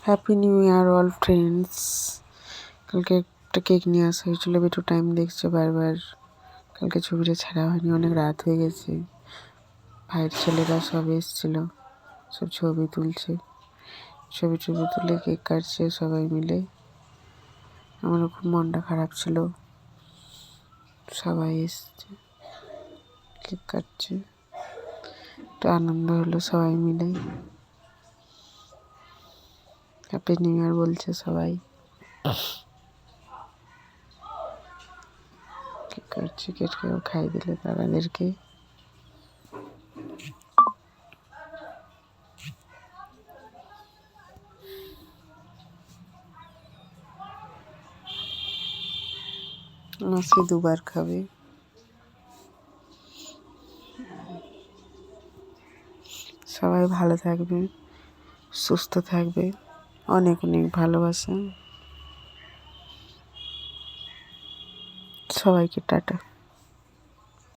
Happy new year all friends. কালকে একটা cake নিয়ে আসা হয়েছিল, একটু টাইম দেখছে বারবার। কালকে ছবিটা ছাড়া হয়নি, অনেক রাত হয়ে গেছে। ভাইয়ের ছেলেরা সব এসেছিল, সব ছবি তুলছে, ছবি তুলে কেক কাটছে সবাই মিলে। আমারও খুব মনটা খারাপ ছিল, সবাই এসছে, কেক কাটছে, একটু আনন্দ হলো সবাই মিলে। হ্যাপি নিউ ইয়ার বলছে সবাই। কেক কাটছে, কেকেও খাই দিলে তাদেরকে। মাসে 2বার খাবে। সবাই ভালো থাকবে, সুস্থ থাকবে। অনেক অনেক ভালোবাসা। সবাইকে টাটা।